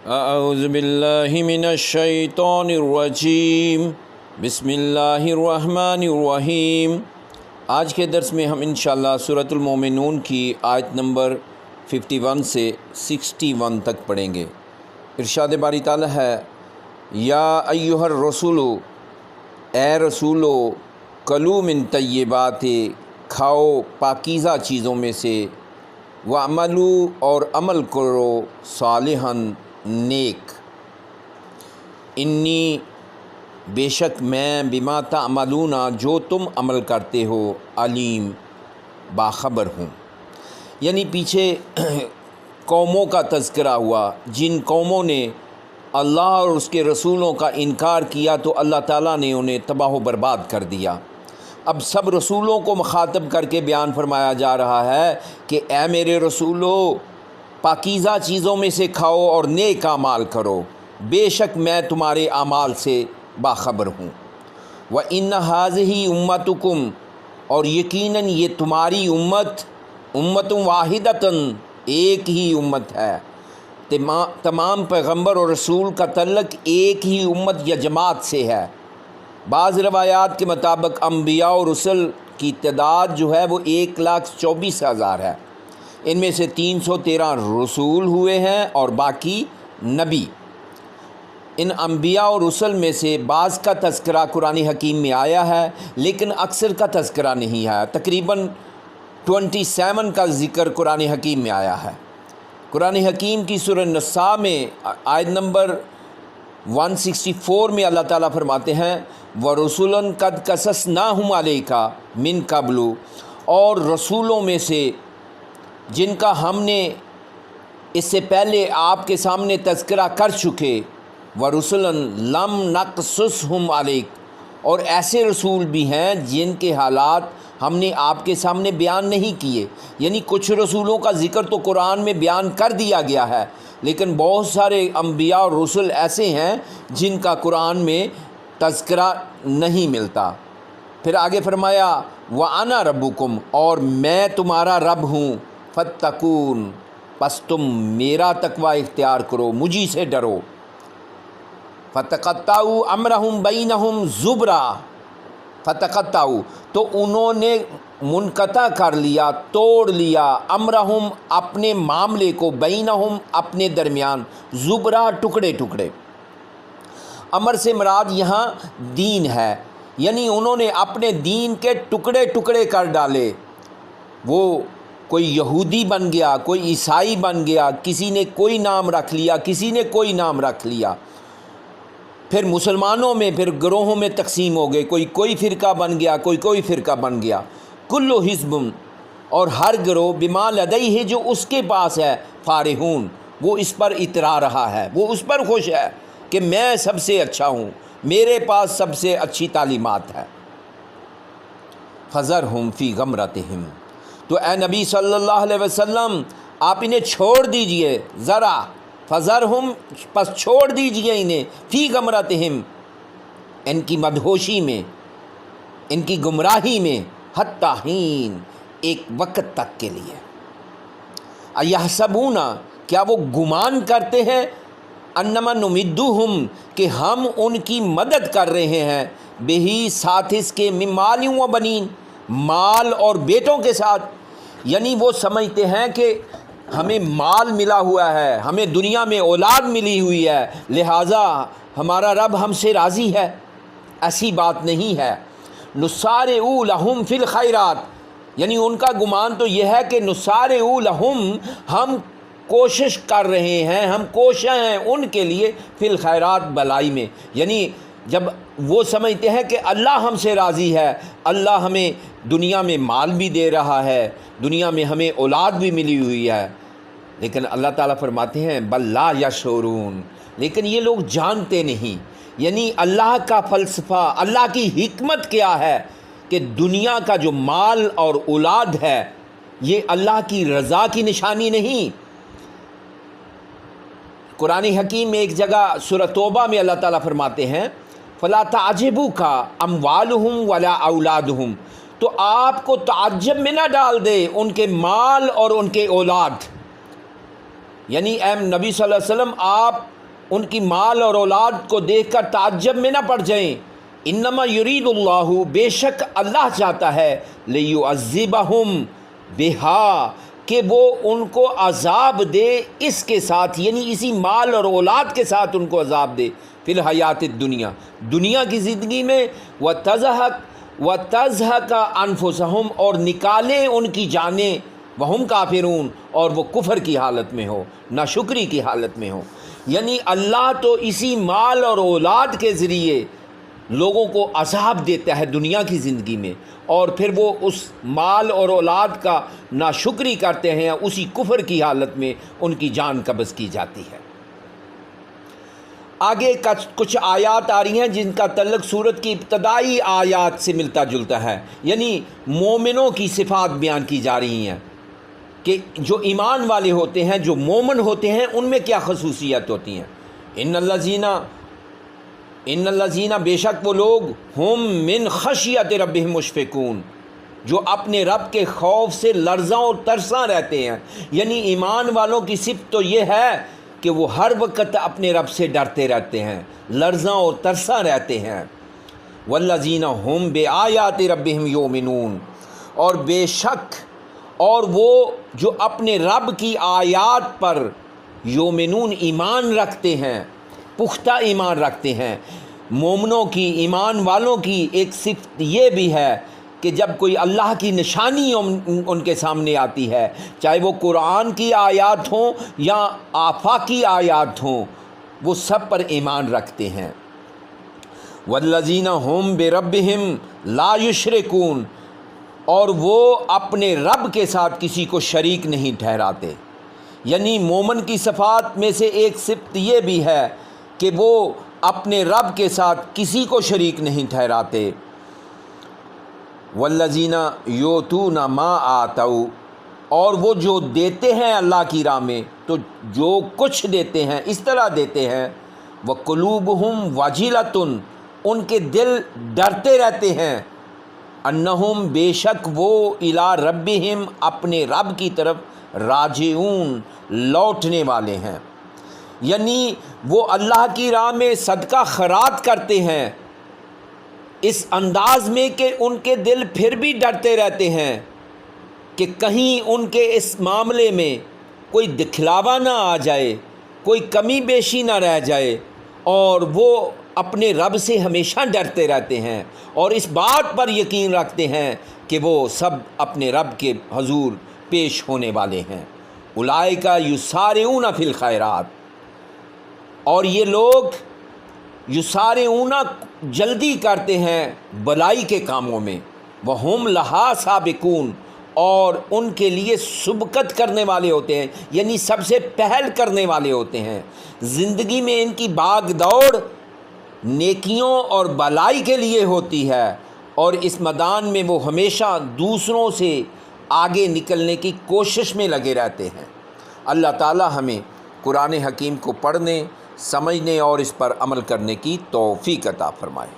اعوذ باللہ من الشیطان الرجیم بسم اللہ الرحمن الرحیم۔ آج کے درس میں ہم انشاءاللہ سورۃ المومنون کی آیت نمبر 51 سے 61 تک پڑھیں گے۔ ارشاد باری تعالیٰ ہے، یا ایھا الرسول، اے رسولو، کلوا من طیبات، کھاؤ پاکیزہ چیزوں میں سے، وعملوا اور عمل کرو، صالحاً نیک، انی بے شک میں، بما تعملون جو تم عمل کرتے ہو، علیم باخبر ہوں۔ یعنی پیچھے قوموں کا تذکرہ ہوا، جن قوموں نے اللہ اور اس کے رسولوں کا انکار کیا تو اللہ تعالیٰ نے انہیں تباہ و برباد کر دیا۔ اب سب رسولوں کو مخاطب کر کے بیان فرمایا جا رہا ہے کہ اے میرے رسولو، پاکیزہ چیزوں میں سے کھاؤ اور نیک اعمال کرو، بے شک میں تمہارے اعمال سے باخبر ہوں۔ وَإِنَّ هَٰذِهِ أُمَّتُكُمْ، اور یقیناً یہ تمہاری امت، امت واحدۃ، ایک ہی امت ہے۔ تمام پیغمبر اور رسول کا تعلق ایک ہی امت یا جماعت سے ہے۔ بعض روایات کے مطابق انبیاء اور رسل کی تعداد جو ہے وہ 1,24,000 ہے۔ ان میں سے 313 رسول ہوئے ہیں اور باقی نبی۔ ان انبیاء اور رسل میں سے بعض کا تذکرہ قرآن حکیم میں آیا ہے، لیکن اکثر کا تذکرہ نہیں آیا۔ تقریباً 27 کا ذکر قرآن حکیم میں آیا ہے۔ قرآن حکیم کی سورہ نساء میں آیت نمبر 164 میں اللہ تعالیٰ فرماتے ہیں، وَرُسُلًا قَدْ قَصَصْنَاهُمْ عَلَيْكَ مِن قَبْلُ، اور رسولوں میں سے جن کا ہم نے اس سے پہلے آپ کے سامنے تذکرہ کر چکے، وَرُسُلًا لَمْ نَقْصُصْهُمْ عَلَيْكَ، اور ایسے رسول بھی ہیں جن کے حالات ہم نے آپ کے سامنے بیان نہیں کیے۔ یعنی کچھ رسولوں کا ذکر تو قرآن میں بیان کر دیا گیا ہے، لیکن بہت سارے انبیاء اور رسل ایسے ہیں جن کا قرآن میں تذکرہ نہیں ملتا۔ پھر آگے فرمایا، وَأَنَا رَبُّكُمْ، اور میں تمہارا رب ہوں، فَاتَّقُونِ، پس تم میرا تقوی اختیار کرو، مجھی سے ڈرو۔ فَتَقَطَّعُوا أَمْرَهُمْ بَيْنَهُمْ زُبُرًا، فَتَقَطَّعُوا، تو انہوں نے منقطع کر لیا، توڑ لیا، امرہم اپنے معاملے کو، بینہم اپنے درمیان، زبرا ٹکڑے ٹکڑے۔ امر سے مراد یہاں دین ہے، یعنی انہوں نے اپنے دین کے ٹکڑے ٹکڑے کر ڈالے۔ وہ کوئی یہودی بن گیا، کوئی عیسائی بن گیا، کسی نے کوئی نام رکھ لیا، کسی نے کوئی نام رکھ لیا۔ پھر مسلمانوں میں پھر گروہوں میں تقسیم ہو گئے، کوئی فرقہ بن گیا، کوئی فرقہ بن گیا۔ کل حزب، اور ہر گروہ، بما لدیہ، جو اس کے پاس ہے، فارحون، وہ اس پر اترا رہا ہے، وہ اس پر خوش ہے کہ میں سب سے اچھا ہوں، میرے پاس سب سے اچھی تعلیمات ہے۔ فذرہم فی غمرتہم، تو اے نبی صلی اللہ علیہ وسلم آپ انہیں چھوڑ دیجئے، ذرا، فذرہم، پس چھوڑ دیجئے انہیں، فی غمرتہم، ان کی مدہوشی میں، ان کی گمراہی میں، حتی حین، ایک وقت تک کے لیے۔ ایحسبون، کیا وہ گمان کرتے ہیں، انما نمدہم، کہ ہم ان کی مدد کر رہے ہیں، بہی، ساتھ اس کے، من مال و بنین، مال اور بیٹوں کے ساتھ۔ یعنی وہ سمجھتے ہیں کہ ہمیں مال ملا ہوا ہے، ہمیں دنیا میں اولاد ملی ہوئی ہے، لہٰذا ہمارا رب ہم سے راضی ہے۔ ایسی بات نہیں ہے۔ نسارع لہم فی الخیرات، یعنی ان کا گمان تو یہ ہے کہ نسارع لہم، ہم کوشش کر رہے ہیں، ہم کوشاں ہیں ان کے لیے، فی الخیرات، بلائی میں۔ یعنی جب وہ سمجھتے ہیں کہ اللہ ہم سے راضی ہے، اللہ ہمیں دنیا میں مال بھی دے رہا ہے، دنیا میں ہمیں اولاد بھی ملی ہوئی ہے، لیکن اللہ تعالیٰ فرماتے ہیں، بل لا یشعرون، لیکن یہ لوگ جانتے نہیں۔ یعنی اللہ کا فلسفہ، اللہ کی حکمت کیا ہے کہ دنیا کا جو مال اور اولاد ہے یہ اللہ کی رضا کی نشانی نہیں۔ قرآن حکیم میں ایک جگہ سورہ توبہ میں اللہ تعالیٰ فرماتے ہیں، فلا تعجبوک اموالہم ولا اولادہم، تو آپ کو تعجب میں نہ ڈال دے ان کے مال اور ان کے اولاد۔ یعنی اے نبی صلی اللہ علیہ وسلم آپ ان کی مال اور اولاد کو دیکھ کر تعجب میں نہ پڑ جائیں. انما یرید اللہ، بے شک اللہ چاہتا ہے، لیعذبہم بہا، کہ وہ ان کو عذاب دے اس کے ساتھ، یعنی اسی مال اور اولاد کے ساتھ ان کو عذاب دے فی الحیات الدنیا، دنیا کی زندگی میں. وَتَزْهَقَ أَنفُسَهُمْ، اور نکالے ان کی جانیں، وَهُمْ کافرون، اور وہ کفر کی حالت میں ہو، ناشکری کی حالت میں ہو. یعنی اللہ تو اسی مال اور اولاد کے ذریعے لوگوں کو عذاب دیتا ہے دنیا کی زندگی میں، اور پھر وہ اس مال اور اولاد کا ناشکری کرتے ہیں، اسی کفر کی حالت میں ان کی جان قبض کی جاتی ہے. آگے کچھ آیات آ رہی ہیں جن کا تعلق سورت کی ابتدائی آیات سے ملتا جلتا ہے، یعنی مومنوں کی صفات بیان کی جا رہی ہیں کہ جو ایمان والے ہوتے ہیں، جو مومن ہوتے ہیں، ان میں کیا خصوصیت ہوتی ہیں. ان الذین، بے شک وہ لوگ، ہم من خشیت ربہم مشفقون، جو اپنے رب کے خوف سے لرزاں اور ترساں رہتے ہیں. یعنی ایمان والوں کی صفت تو یہ ہے کہ وہ ہر وقت اپنے رب سے ڈرتے رہتے ہیں، لرزاں اور ترساں رہتے ہیں. والذین ہم بآیات ربہم یؤمنون، اور بے شک اور وہ جو اپنے رب کی آیات پر یؤمنون ایمان رکھتے ہیں، پختہ ایمان رکھتے ہیں. مومنوں کی، ایمان والوں کی ایک صفت یہ بھی ہے کہ جب کوئی اللہ کی نشانی ان کے سامنے آتی ہے، چاہے وہ قرآن کی آیات ہوں یا آفاقی آیات ہوں، وہ سب پر ایمان رکھتے ہیں. والذین ہم بربہم لا یشرکون، اور وہ اپنے رب کے ساتھ کسی کو شریک نہیں ٹھہراتے. یعنی مومن کی صفات میں سے ایک صفت یہ بھی ہے کہ وہ اپنے رب کے ساتھ کسی کو شریک نہیں ٹھہراتے. والذین یؤتون ما آتوا، اور وہ جو دیتے ہیں اللہ کی راہ میں، تو جو کچھ دیتے ہیں اس طرح دیتے ہیں، وقلوبہم وجلۃ، ان کے دل ڈرتے رہتے ہیں، انہم، بے شک وہ، الی ربہم، اپنے رب کی طرف، راجعون، لوٹنے والے ہیں. یعنی وہ اللہ کی راہ میں صدقہ خیرات کرتے ہیں اس انداز میں کہ ان کے دل پھر بھی ڈرتے رہتے ہیں کہ کہیں ان کے اس معاملے میں کوئی دکھلاوا نہ آ جائے، کوئی کمی بیشی نہ رہ جائے، اور وہ اپنے رب سے ہمیشہ ڈرتے رہتے ہیں اور اس بات پر یقین رکھتے ہیں کہ وہ سب اپنے رب کے حضور پیش ہونے والے ہیں. اولئک یسارعون فی الخیرات، اور یہ لوگ یسارعون، جلدی کرتے ہیں بلائی کے کاموں میں، وہم لہا سابقون، اور ان کے لیے سبقت کرنے والے ہوتے ہیں، یعنی سب سے پہل کرنے والے ہوتے ہیں. زندگی میں ان کی بھاگ دوڑ نیکیوں اور بلائی کے لیے ہوتی ہے، اور اس میدان میں وہ ہمیشہ دوسروں سے آگے نکلنے کی کوشش میں لگے رہتے ہیں. اللہ تعالی ہمیں قرآن حکیم کو پڑھنے، سمجھنے اور اس پر عمل کرنے کی توفیق عطا فرمائے.